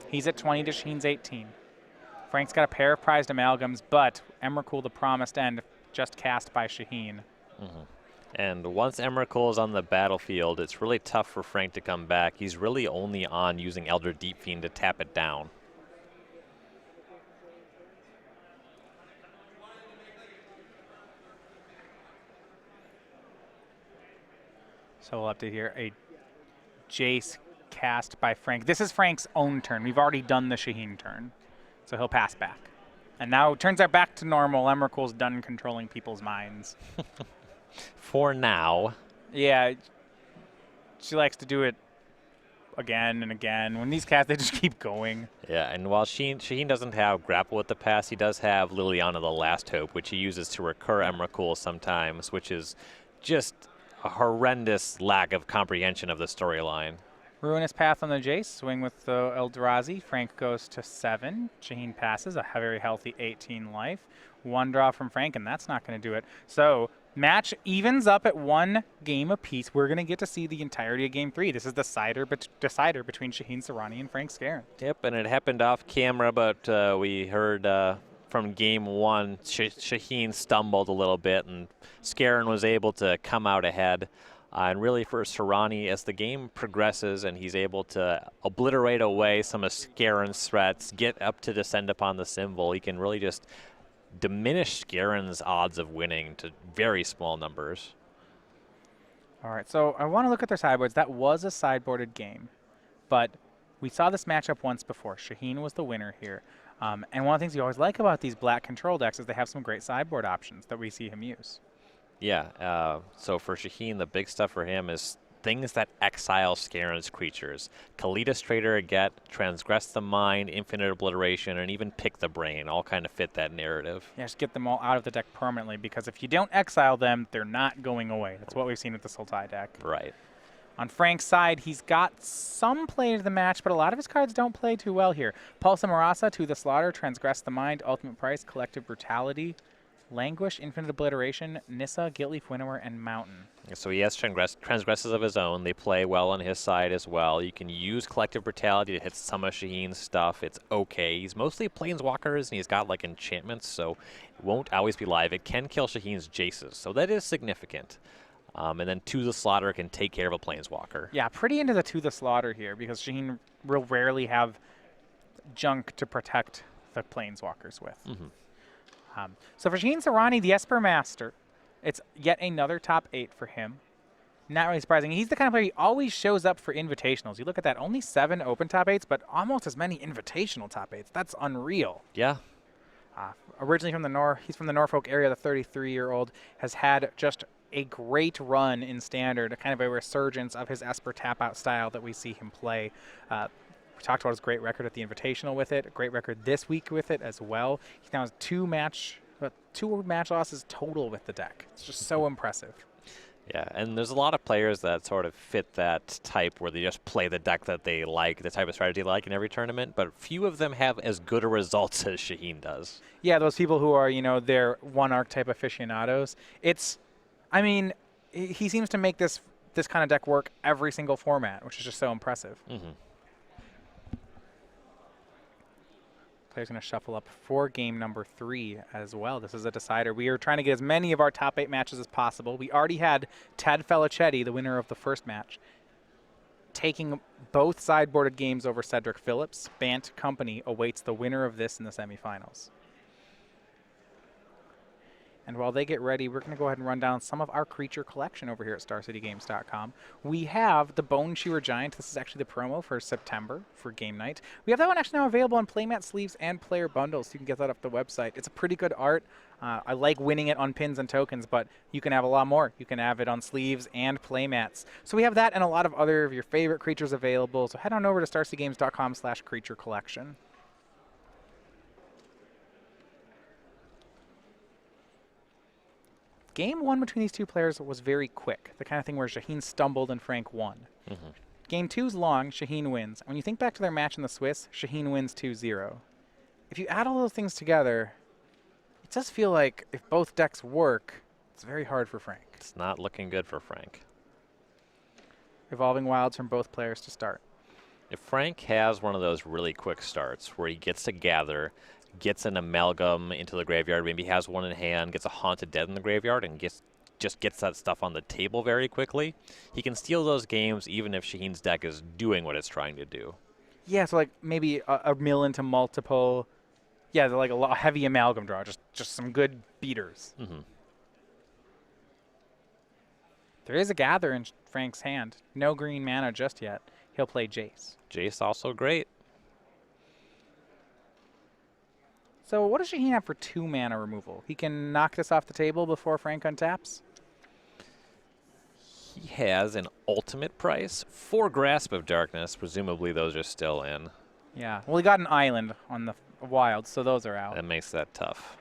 He's at 20 to Shaheen's 18. Frank's got a pair of prized amalgams, but Emrakul, the promised end, just cast by Shaheen. And once Emrakul is on the battlefield, it's really tough for Frank to come back. He's really only on using Elder Deep Fiend to tap it down. So we'll have to hear a Jace cast by Frank. This is Frank's own turn. We've already done the Shaheen turn. So he'll pass back. And now it turns out back to normal. Emrakul's done controlling people's minds. For now. Yeah. She likes to do it again and again. When these casts, they just keep going. Yeah, and while Shaheen doesn't have Grapple with the Past, he does have Liliana the Last Hope, which he uses to recur Emrakul sometimes, which is just a horrendous lack of comprehension of the storyline. Ruinous Path on the Jace, swing with the Eldrazi. Frank goes to 7. Shaheen passes, a very healthy 18 life. One draw from Frank, and that's not going to do it. So match evens up at 1 game apiece. We're going to get to see the entirety of Game 3. This is the decider between Shaheen Soorani and Frank Skarren. Yep, and it happened off camera, but we heard from Game 1, Shaheen stumbled a little bit, and Skarren was able to come out ahead. And really for Soorani, as the game progresses and he's able to obliterate away some of Skarren's threats, get up to descend upon the symbol, he can really just diminish Skarren's odds of winning to very small numbers. All right, so I want to look at their sideboards. That was a sideboarded game, but we saw this matchup once before. Shaheen was the winner here. And one of the things you always like about these black control decks is they have some great sideboard options that we see him use. Yeah, so for Shaheen, the big stuff for him is things that exile Skarren's creatures. Kalitas Trader, Get, Transgress the Mind, Infinite Obliteration, and even Pick the Brain all kind of fit that narrative. Yeah, just get them all out of the deck permanently, because if you don't exile them, they're not going away. That's what we've seen with the Sultai deck. Right. On Frank's side, he's got some play to the match, but a lot of his cards don't play too well here. Pulse of Marasa, To the Slaughter, Transgress the Mind, Ultimate Price, Collective Brutality, Languish, Infinite Obliteration, Nissa, Gitleaf Winnower, and Mountain. So he has transgresses of his own. They play well on his side as well. You can use Collective Brutality to hit some of Shaheen's stuff. It's okay. He's mostly Planeswalkers, and he's got like enchantments, so it won't always be live. It can kill Shaheen's Jaces, so that is significant. And then To the Slaughter can take care of a Planeswalker. Yeah, pretty into the To the Slaughter here, because Shaheen will rarely have junk to protect the Planeswalkers with. So for Shaheen Soorani, the Esper Master, it's yet another top 8 for him. Not really surprising. He's the kind of player, he always shows up for invitationals. You look at that, only 7 open top 8s, but almost as many invitational top 8s. That's unreal. Yeah. Originally from the North, he's from the Norfolk area. The 33-year-old has had just a great run in Standard, a kind of a resurgence of his Esper tap-out style that we see him play. We talked about his great record at the Invitational with it, a great record this week with it as well. He now has 2 match losses total with the deck. It's just so impressive. Yeah, and there's a lot of players that sort of fit that type where they just play the deck that they like, the type of strategy they like in every tournament, but few of them have as good a results as Shaheen does. Yeah, those people who are, they're one archetype aficionados. I mean, he seems to make this kind of deck work every single format, which is just so impressive. Player's going to shuffle up for game number 3 as well. This is a decider. We are trying to get as many of our top 8 matches as possible. We already had Tad Felicetti, the winner of the first match, taking both sideboarded games over Cedric Phillips. Bant Company awaits the winner of this in the semifinals. And while they get ready, we're going to go ahead and run down some of our creature collection over here at StarCityGames.com. We have the Bone Shearer Giant. This is actually the promo for September for game night. We have that one actually now available on playmat sleeves and player bundles, so you can get that off the website. It's a pretty good art. I like winning it on pins and tokens, but you can have a lot more. You can have it on sleeves and playmats. So we have that and a lot of other of your favorite creatures available. So head on over to StarCityGames.com/creature collection. Game 1 between these two players was very quick, the kind of thing where Shaheen stumbled and Frank won. Game 2's long, Shaheen wins. When you think back to their match in the Swiss, Shaheen wins 2-0. If you add all those things together, it does feel like if both decks work, it's very hard for Frank. It's not looking good for Frank. Evolving Wilds from both players to start. If Frank has one of those really quick starts where he gets to gather, gets an amalgam into the graveyard, maybe has one in hand, gets a Haunted Dead in the graveyard, and just gets that stuff on the table very quickly, he can steal those games even if Shaheen's deck is doing what it's trying to do. Yeah, so like maybe a mill into multiple. Yeah, they're like a heavy amalgam draw, just some good beaters. Mm-hmm. There is a gather in Frank's hand. No green mana just yet. He'll play Jace. Jace also great. So what does Shaheen have for 2 mana removal? He can knock this off the table before Frank untaps? He has an ultimate price for Grasp of Darkness. Presumably those are still in. Yeah. Well, he got an island on the wild, so those are out. That makes that tough.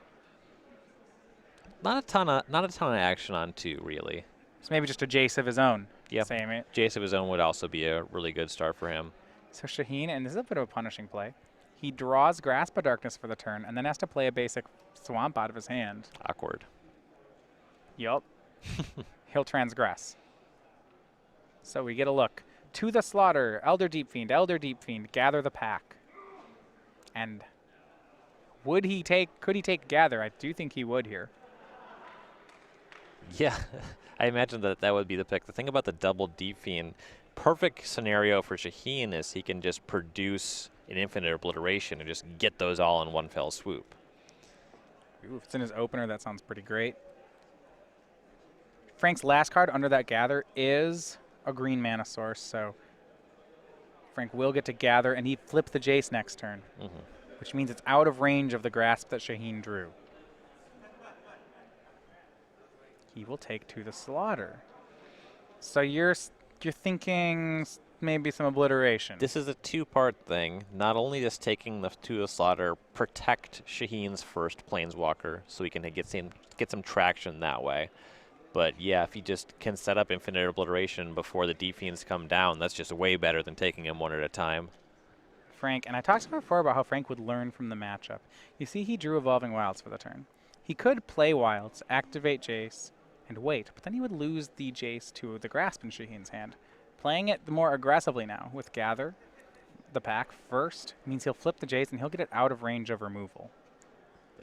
Not a ton of action on 2, really. So maybe just a Jace of his own. Yep. Same it. Jace of his own would also be a really good start for him. So Shaheen, and this is a bit of a punishing play, he draws Grasp of Darkness for the turn and then has to play a basic swamp out of his hand. Awkward. Yup. He'll transgress. So we get a look. To the Slaughter, Elder Deep Fiend, gather the pack. And could he take Gather? I do think he would here. Yeah, I imagine that would be the pick. The thing about the double Deep Fiend, perfect scenario for Shaheen is he can just produce an infinite obliteration and just get those all in one fell swoop. Ooh, if it's in his opener, that sounds pretty great. Frank's last card under that Gather is a green mana source, so Frank will get to Gather, and he flips the Jace next turn, which means it's out of range of the Grasp that Shaheen drew. He will take To the Slaughter. So you're thinking maybe some obliteration. This is a 2-part thing. Not only does taking To the Slaughter protect Shaheen's first Planeswalker, so he can get some traction that way. But yeah, if he just can set up infinite obliteration before the Deep Fiends come down, that's just way better than taking them one at a time. Frank, and I talked before about how Frank would learn from the matchup. You see, he drew Evolving Wilds for the turn. He could play Wilds, activate Jace, and wait, but then he would lose the Jace to the Grasp in Shaheen's hand. Playing it more aggressively now with Gather, the pack first, means he'll flip the Jace and he'll get it out of range of removal.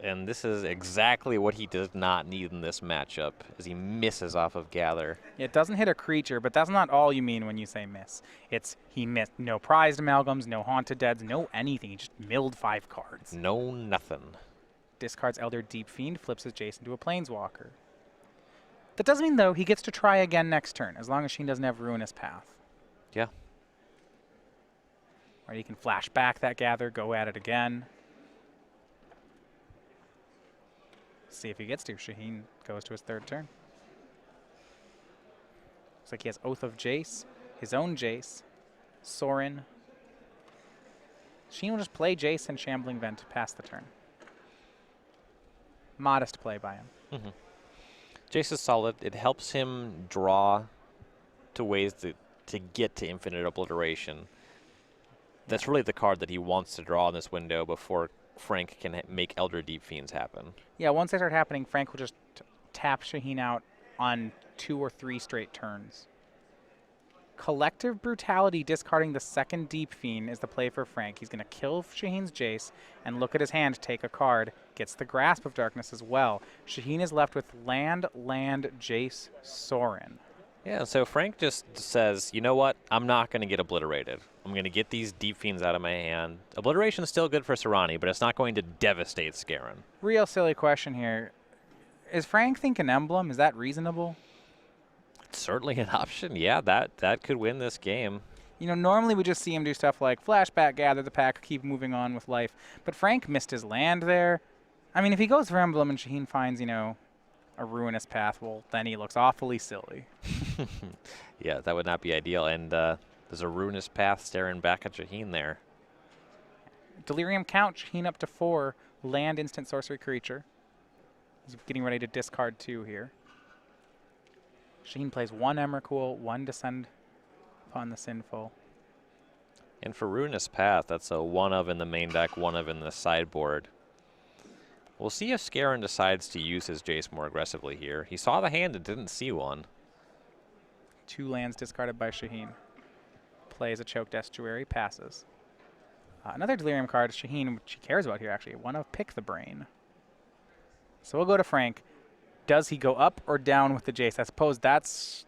And this is exactly what he does not need in this matchup, as he misses off of Gather. It doesn't hit a creature, but that's not all you mean when you say miss. It's he missed no prized amalgams, no haunted deads, no anything. He just milled 5 cards. No nothing. Discards Elder Deep Fiend, flips his Jace into a Planeswalker. That doesn't mean, though, he gets to try again next turn, as long as Shaheen doesn't have Ruinous Path. Yeah. Or he can flash back that Gather, go at it again. See if he gets to. Shaheen goes to his 3rd turn. Looks like he has Oath of Jace, his own Jace, Soorani. Shaheen will just play Jace and Shambling Vent to pass the turn. Modest play by him. Jace is solid. It helps him draw to ways to get to infinite obliteration. That's really the card that he wants to draw in this window before Frank can make Elder Deep Fiends happen. Yeah, once they start happening, Frank will just tap Shaheen out on 2 or 3 straight turns. Collective Brutality discarding the 2nd Deep Fiend is the play for Frank. He's going to kill Shaheen's Jace and look at his hand, take a card, gets the Grasp of Darkness as well. Shaheen is left with land, Jace, Soorani. Yeah, so Frank just says, you know what? I'm not going to get obliterated. I'm going to get these Deep Fiends out of my hand. Obliteration is still good for Soorani, but it's not going to devastate Skarren. Real silly question here. Is Frank thinking Emblem? Is that reasonable? It's certainly an option. Yeah, that could win this game. You know, normally we just see him do stuff like flashback, gather the pack, keep moving on with life. But Frank missed his land there. I mean, if he goes for Emblem and Shaheen finds, you know, a Ruinous Path, well, then he looks awfully silly. Yeah, that would not be ideal. And there's a Ruinous Path staring back at Shaheen there. Delirium Count, Shaheen up to 4, land instant sorcery creature. He's getting ready to discard 2 here. Shaheen plays 1 Emrakul, 1 Descend upon the Sinful. And for Ruinous Path, that's a 1 of in the main deck, 1 of in the sideboard. We'll see if Skarren decides to use his Jace more aggressively here. He saw the hand and didn't see one. 2 lands discarded by Shaheen. Plays a Choked Estuary, passes. Another Delirium card, Shaheen, which he cares about here actually, one of Pick the Brain. So we'll go to Frank. Does he go up or down with the Jace? I suppose it's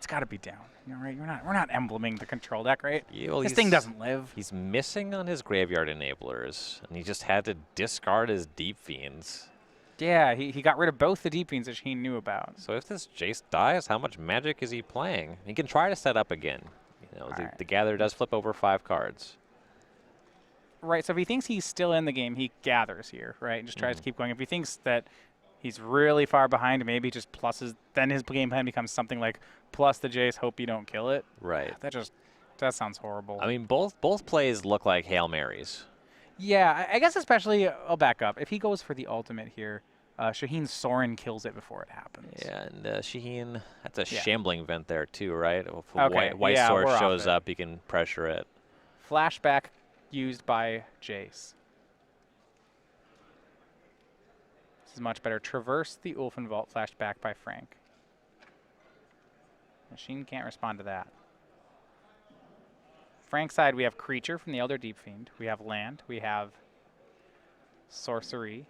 got to be down. You know, right? We're not embleming the control deck, right? Yeah, well, this thing doesn't live. He's missing on his graveyard enablers, and he just had to discard his Deep Fiends. Yeah, he got rid of both the Deep Fiends that he knew about. So if this Jace dies, how much Magic is he playing? He can try to set up again. You know, the Gather does flip over 5 cards. Right, so if he thinks he's still in the game, he gathers here, right? And just tries to keep going. If he thinks that he's really far behind, maybe just pluses, then his game plan becomes something like plus the Jace, hope you don't kill it. Right. That sounds horrible. I mean, both plays look like Hail Marys. Yeah, I guess especially, I'll back up. If he goes for the ultimate here, Shaheen Soorani kills it before it happens. Yeah, and Shaheen, that's a shambling vent there too, right? If Okay, White Sword shows up, you can pressure it. Flashback used by Jace. This is much better. Traverse the Ulfen Vault, flashed back by Frank. Machine can't respond to that. Frank's side, we have Creature from the Elder Deep Fiend. We have Land. We have Sorcery.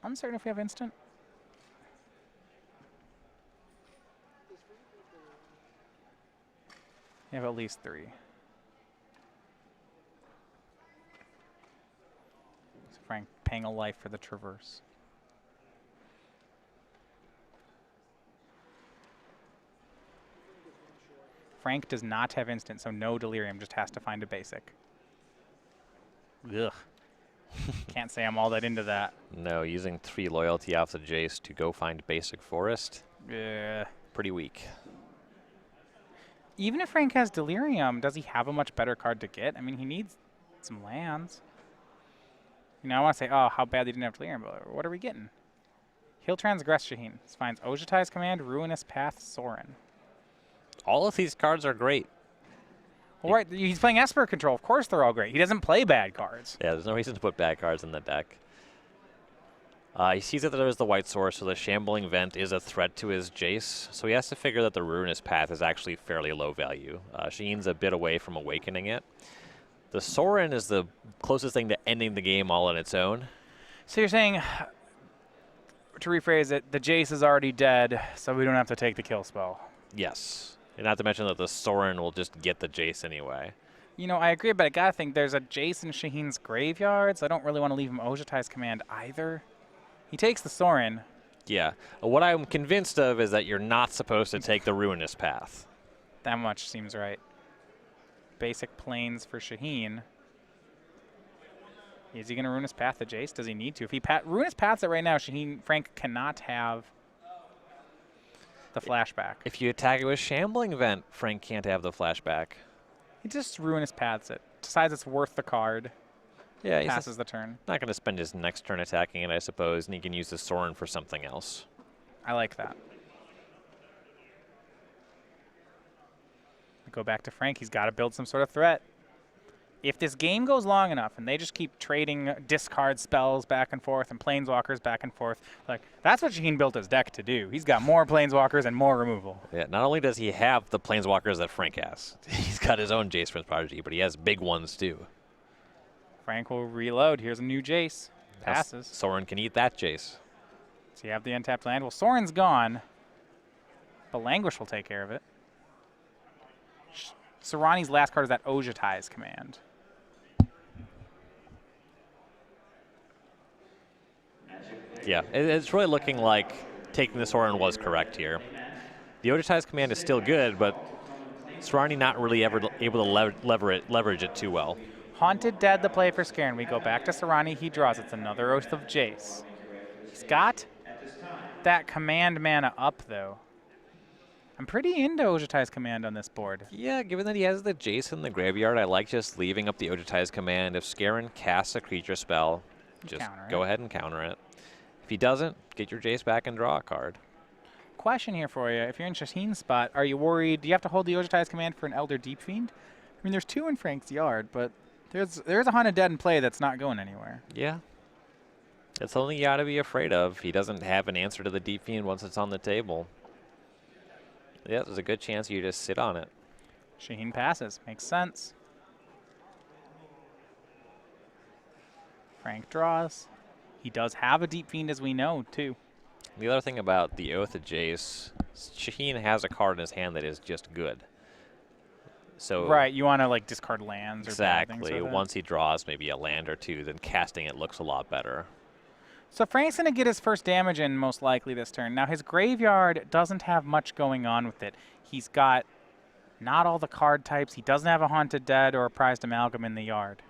Uncertain if we have Instant. We have at least 3. So Frank paying a life for the Traverse. Frank does not have Instant, so no Delirium, just has to find a basic. Ugh. Can't say I'm all that into that. No, using 3 loyalty off the Jace to go find basic forest. Yeah. Pretty weak. Even if Frank has Delirium, does he have a much better card to get? I mean, he needs some lands. You know, I want to say, oh, how bad they didn't have Delirium, but what are we getting? He'll transgress Shaheen. This finds Ojutai's Command, Ruinous Path, Sorin. All of these cards are great. Well, right, he's playing Esper Control. Of course they're all great. He doesn't play bad cards. Yeah, there's no reason to put bad cards in the deck. He sees that there is the White Source, so the Shambling Vent is a threat to his Jace. So he has to figure that the Ruinous Path is actually fairly low value. Shaheen's a bit away from awakening it. The Sorin is the closest thing to ending the game all on its own. So you're saying, to rephrase it, the Jace is already dead, so we don't have to take the kill spell. Yes. And not to mention that the Sorin will just get the Jace anyway. You know, I agree, but I gotta think there's a Jace in Shaheen's graveyard, so I don't really want to leave him Ojutai's Command either. He takes the Sorin. Yeah. What I'm convinced of is that you're not supposed to take the Ruinous Path. That much seems right. Basic planes for Shaheen. Is he going to Ruinous Path the Jace? Does he need to? If he Ruinous Paths it right now, Frank cannot have the flashback. If you attack it with Shambling Vent, Frank can't have the flashback. He just Ruinous Paths it. Decides it's worth the card. Yeah, passes the turn. Not going to spend his next turn attacking it, I suppose, and he can use the Sorin for something else. I like that. Go back to Frank. He's got to build some sort of threat. If this game goes long enough and they just keep trading discard spells back and forth and planeswalkers back and forth, like that's what Shaheen built his deck to do. He's got more planeswalkers and more removal. Yeah, not only does he have the planeswalkers that Frank has, he's got his own Jace Prince Prodigy, but he has big ones too. Frank will reload. Here's a new Jace. Passes. Sorin can eat that Jace. So you have the untapped land. Well, Sorin's gone, but Languish will take care of it. Soorani's last card is that Ojutai's Command. Yeah, it's really looking like taking the Sorin was correct here. The Ojutai's Command is still good, but Soorani not really ever able to leverage it too well. Haunted Dead the play for Skarren. We go back to Soorani. He draws. It's another Oath of Jace. He's got that command mana up, though. I'm pretty into Ojutai's Command on this board. Yeah, given that he has the Jace in the graveyard, I like just leaving up the Ojutai's Command. If Skarren casts a creature spell, just go ahead and counter it. If he doesn't, get your Jace back and draw a card. Question here for you. If you're in Shaheen's spot, are you worried? Do you have to hold the Ojutai's Command for an Elder Deep Fiend? I mean, there's 2 in Frank's yard, but there's a Haunted Dead in play that's not going anywhere. Yeah. It's something you got to be afraid of. He doesn't have an answer to the Deep Fiend once it's on the table. Yeah, there's a good chance you just sit on it. Shaheen passes. Makes sense. Frank draws. He does have a Deep Fiend, as we know, too. The other thing about the Oath of Jace, Shaheen has a card in his hand that is just good. So Right, you want to like discard lands or bad things exactly. with it. Once he draws maybe a land or two, then casting it looks a lot better. So Frank's going to get his first damage in most likely this turn. Now his graveyard doesn't have much going on with it. He's got not all the card types. He doesn't have a Haunted Dead or a Prized Amalgam in the yard.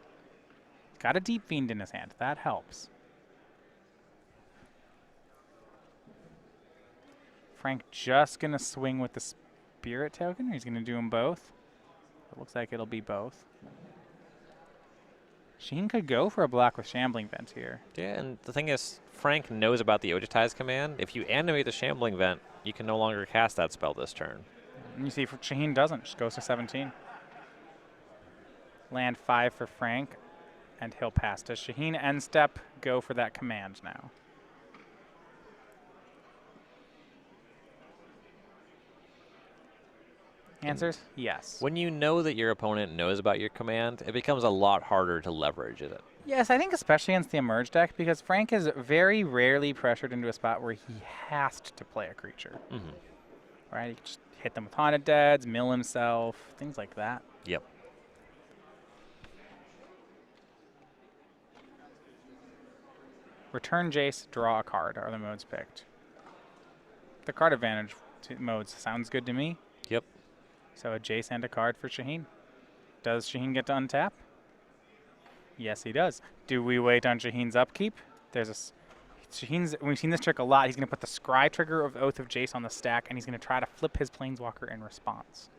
He's got a Deep Fiend in his hand. That helps. Frank just going to swing with the Spirit Token, or he's going to do them both? It looks like it'll be both. Shaheen could go for a block with Shambling Vent here. Yeah, and the thing is, Frank knows about the Ojitize command. If you animate the Shambling Vent, you can no longer cast that spell this turn. And you see, Shaheen doesn't. Just goes to 17. Land 5 for Frank, and he'll pass. Does Shaheen end step go for that command now? Answers? Yes. When you know that your opponent knows about your command, it becomes a lot harder to leverage it. Yes, I think especially against the Emerge deck, because Frank is very rarely pressured into a spot where he has to play a creature. Right? He can just hit them with Haunted Deads, mill himself, things like that. Yep. Return Jace, draw a card are the modes picked. The card advantage modes sounds good to me. Yep. So a Jace and a card for Shaheen. Does Shaheen get to untap? Yes, he does. Do we wait on Shaheen's upkeep? There's we've seen this trick a lot. He's going to put the Scry trigger of Oath of Jace on the stack, and he's going to try to flip his Planeswalker in response.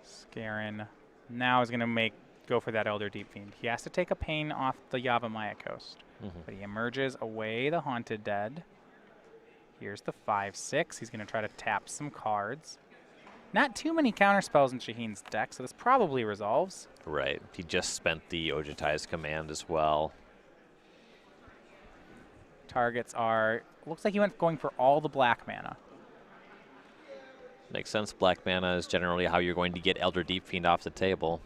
Skarren now is going to go for that Elder Deep Fiend. He has to take a pain off the Yavimaya Coast. But he emerges away the Haunted Dead. Here's the 5/6. He's going to try to tap some cards. Not too many counterspells in Shaheen's deck, so this probably resolves. Right. He just spent the Ojitize command as well. Targets are... Looks like he went going for all the black mana. Makes sense. Black mana is generally how you're going to get Elder Deep Fiend off the table.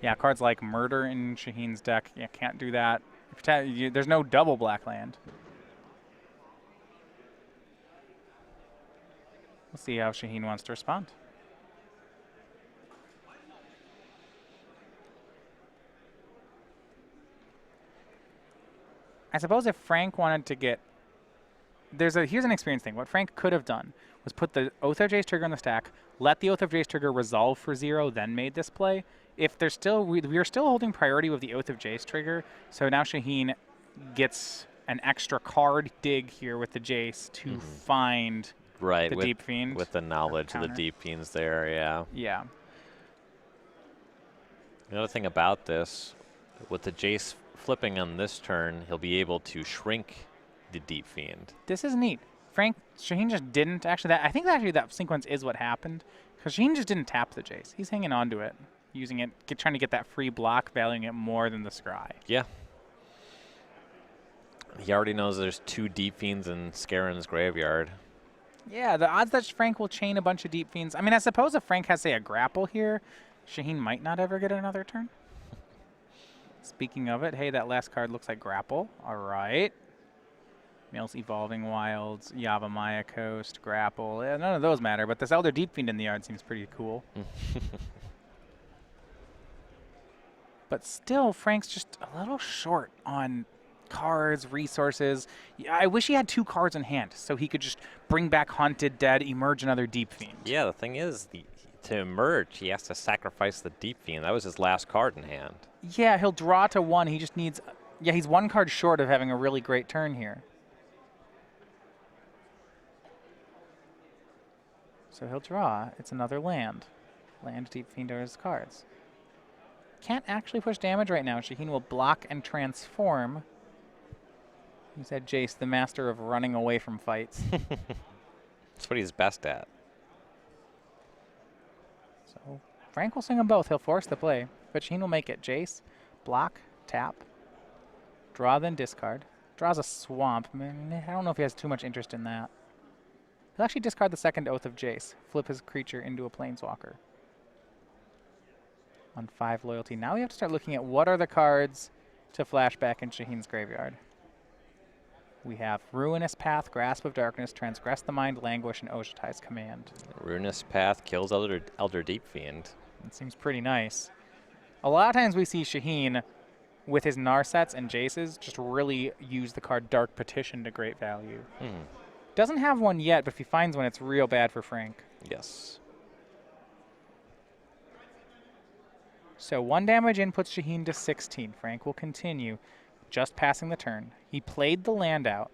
Yeah, cards like Murder in Shaheen's deck, you can't do that. There's no double black land. We'll see how Shaheen wants to respond. I suppose if Frank wanted to get... Here's an experience thing. What Frank could have done was put the Oath of Jace trigger on the stack, let the Oath of Jace trigger resolve for 0, then made this play. If there's still... We are still holding priority with the Oath of Jace trigger, so now Shaheen gets an extra card dig here with the Jace to find... Right, the Deep Fiend. With the knowledge of the counter. Deep Fiends there, yeah. Yeah. Another thing about this, with the Jace flipping on this turn, he'll be able to shrink the Deep Fiend. This is neat. Shaheen just didn't actually. I think actually that sequence is what happened, because Shaheen just didn't tap the Jace. He's hanging on to it, using it, trying to get that free block, valuing it more than the Scry. Yeah. He already knows there's 2 Deep Fiends in Skarren's graveyard. Yeah, the odds that Frank will chain a bunch of Deep Fiends. I mean, I suppose if Frank has, say, a grapple here, Shaheen might not ever get another turn. Speaking of it, hey, that last card looks like grapple. All right. Mills Evolving Wilds, Yavimaya Coast, grapple. Yeah, none of those matter, but this Elder Deep Fiend in the yard seems pretty cool. But still, Frank's just a little short on cards, resources. Yeah, I wish he had 2 cards in hand so he could just bring back Haunted Dead, emerge another Deep Fiend. Yeah, the thing is, to emerge, he has to sacrifice the Deep Fiend. That was his last card in hand. Yeah, he'll draw to 1. He just needs... Yeah, he's 1 card short of having a really great turn here. So he'll draw. It's another land. Land Deep Fiend are his cards. Can't actually push damage right now. Shaheen will block and transform. He said Jace, the master of running away from fights. That's what he's best at. So Frank will swing them both. He'll force the play. But Shaheen will make it. Jace, block, tap, draw, then discard. Draws a swamp. I don't know if he has too much interest in that. He'll actually discard the second Oath of Jace. Flip his creature into a planeswalker. On 5 loyalty. Now we have to start looking at what are the cards to flashback in Shaheen's graveyard. We have Ruinous Path, Grasp of Darkness, Transgress the Mind, Languish, and Ojutai's Command. Ruinous Path kills Elder Deep Fiend. It seems pretty nice. A lot of times we see Shaheen with his Narsets and Jaces just really use the card Dark Petition to great value. Doesn't have one yet, but if he finds one, it's real bad for Frank. Yes. So 1 damage in puts Shaheen to 16. Frank will continue, just passing the turn. He played the land out,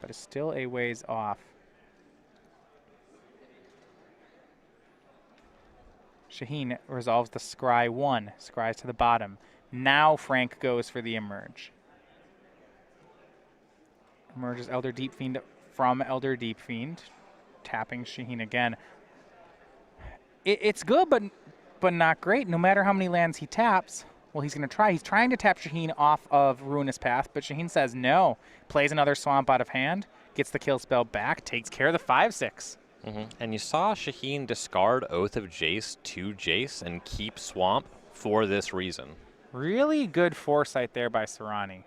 but is still a ways off. Shaheen resolves the Scry 1. Scries to the bottom. Now Frank goes for the Emerge. Emerges Elder Deep Fiend from Elder Deep Fiend. Tapping Shaheen again. It's good, but not great. No matter how many lands he taps, well, he's going to try. He's trying to tap Shaheen off of Ruinous Path, but Shaheen says no. Plays another Swamp out of hand, gets the kill spell back, takes care of the 5/6. And you saw Shaheen discard Oath of Jace to Jace and keep Swamp for this reason. Really good foresight there by Soorani.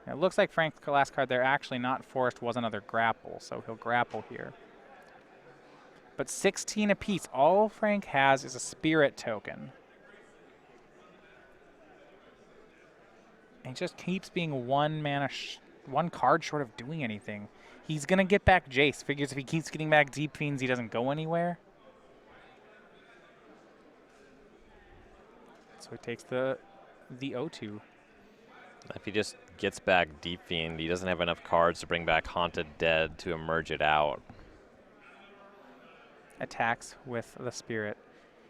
It looks like Frank's last card there actually not forced was another grapple, so he'll grapple here. But 16 apiece. All Frank has is a Spirit token. And he just keeps being one card short of doing anything. He's going to get back Jace. Figures if he keeps getting back Deep Fiends, he doesn't go anywhere. So he takes the O2. If he just gets back Deep Fiend, he doesn't have enough cards to bring back Haunted Dead to emerge it out. Attacks with the Spirit.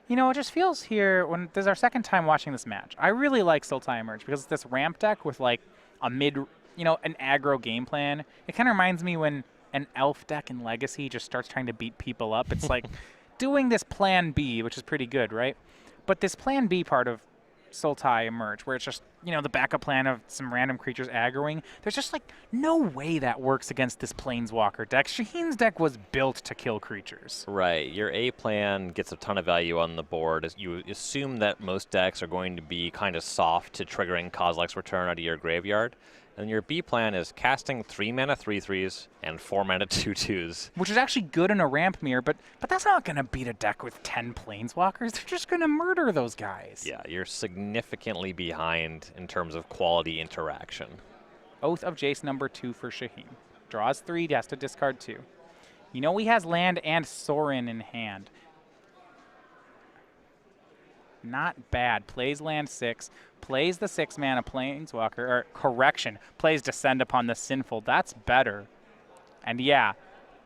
You know, it just feels here, when this is our second time watching this match, I really like Sultai Emerge because it's this ramp deck with like a an aggro game plan. It kind of reminds me when an elf deck in Legacy just starts trying to beat people up. It's like doing this plan B, which is pretty good, right? But this plan B part of Sultai Emerge, where it's just, the backup plan of some random creatures aggroing. There's just like no way that works against this Planeswalker deck. Shaheen's deck was built to kill creatures. Right. Your A plan gets a ton of value on the board. You assume that most decks are going to be kind of soft to triggering Kozilek's Return out of your graveyard. And your B plan is casting 3 mana 3/3s and 4 mana 2/2s. Which is actually good in a ramp mirror, but that's not going to beat a deck with 10 Planeswalkers. They're just going to murder those guys. Yeah, you're significantly behind in terms of quality interaction. Oath of Jace number 2 for Shaheen. Draws 3, has to discard 2. He has land and Sorin in hand. Not bad. Plays land 6, plays the 6 mana Planeswalker, or correction, plays Descend upon the Sinful. That's better. And yeah,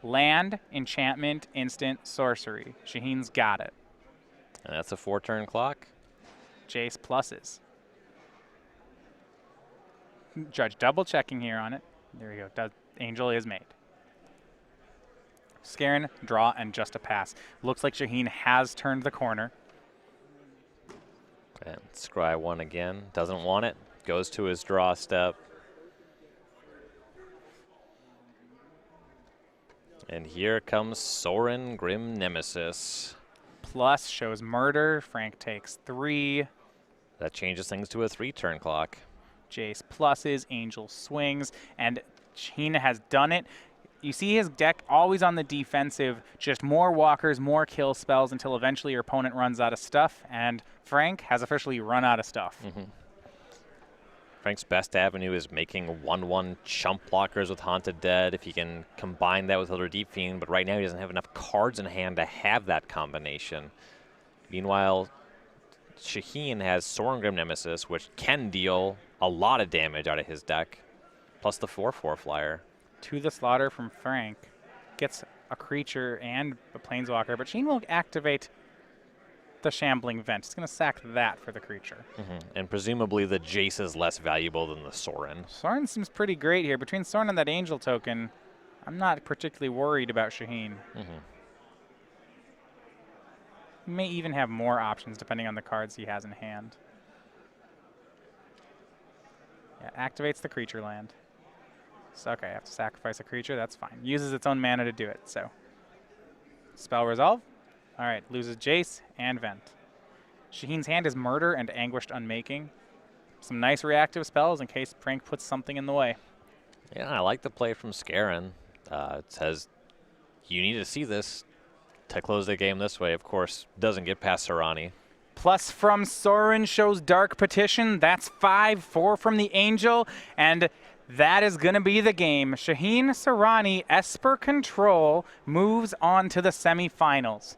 land, enchantment, instant, sorcery. Shaheen's got it. And that's a 4-turn clock. Jace pluses. Judge double checking here on it. There we go. Angel is made. Skarren, draw, and just a pass. Looks like Shaheen has turned the corner. And Scry 1 again. Doesn't want it. Goes to his draw step. And here comes Sorin, Grim Nemesis. Plus shows murder. Frank takes 3. That changes things to a 3-turn clock. Jace pluses, Angel swings, and Shaheen has done it. You see his deck always on the defensive, just more walkers, more kill spells until eventually your opponent runs out of stuff, and Frank has officially run out of stuff. Frank's best avenue is making 1/1 chump blockers with Haunted Dead if he can combine that with Elder Deep Fiend, but right now he doesn't have enough cards in hand to have that combination. Meanwhile, Shaheen has Sorin Grim Nemesis, which can deal a lot of damage out of his deck, plus the 4/4 flyer. To the slaughter from Frank. Gets a creature and a Planeswalker, but Shaheen will activate the Shambling Vent. He's going to sack that for the creature. And presumably the Jace is less valuable than the Sorin. Sorin seems pretty great here. Between Sorin and that Angel token, I'm not particularly worried about Shaheen. He may even have more options depending on the cards he has in hand. Yeah, activates the creature land. So, okay, I have to sacrifice a creature. That's fine. Uses its own mana to do it, so. Spell resolve. All right, loses Jace and Vent. Shaheen's hand is Murder and Anguished Unmaking. Some nice reactive spells in case Prank puts something in the way. Yeah, I like the play from Skarren. It says you need to see this to close the game this way. Of course, doesn't get past Soorani. Plus from Soorani shows Dark Petition. That's 5-4 from the Angel, and that is going to be the game. Shaheen Soorani, Esper Control, moves on to the semifinals.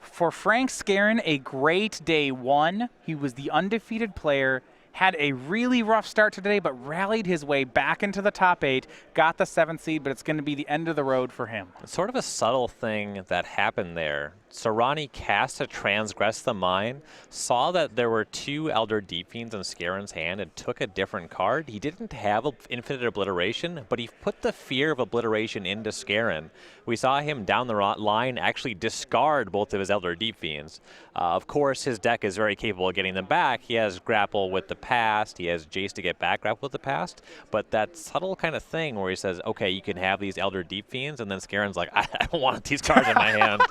For Frank Skarren, a great day one. He was the undefeated player, had a really rough start to today, but rallied his way back into the top 8, got the 7th seed, but it's going to be the end of the road for him. It's sort of a subtle thing that happened there. Soorani cast to Transgress the Mind, saw that there were 2 Elder Deep Fiends in Skarren's hand and took a different card. He didn't have Infinite Obliteration, but he put the Fear of Obliteration into Skarren. We saw him down the line actually discard both of his Elder Deep Fiends. Of course, his deck is very capable of getting them back. He has Grapple with the Past, he has Jace to get back Grapple with the Past, but that subtle kind of thing where he says, okay, you can have these Elder Deep Fiends, and then Skarren's like, I don't want these cards in my hand.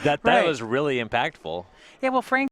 That was really impactful. Yeah, well, Frank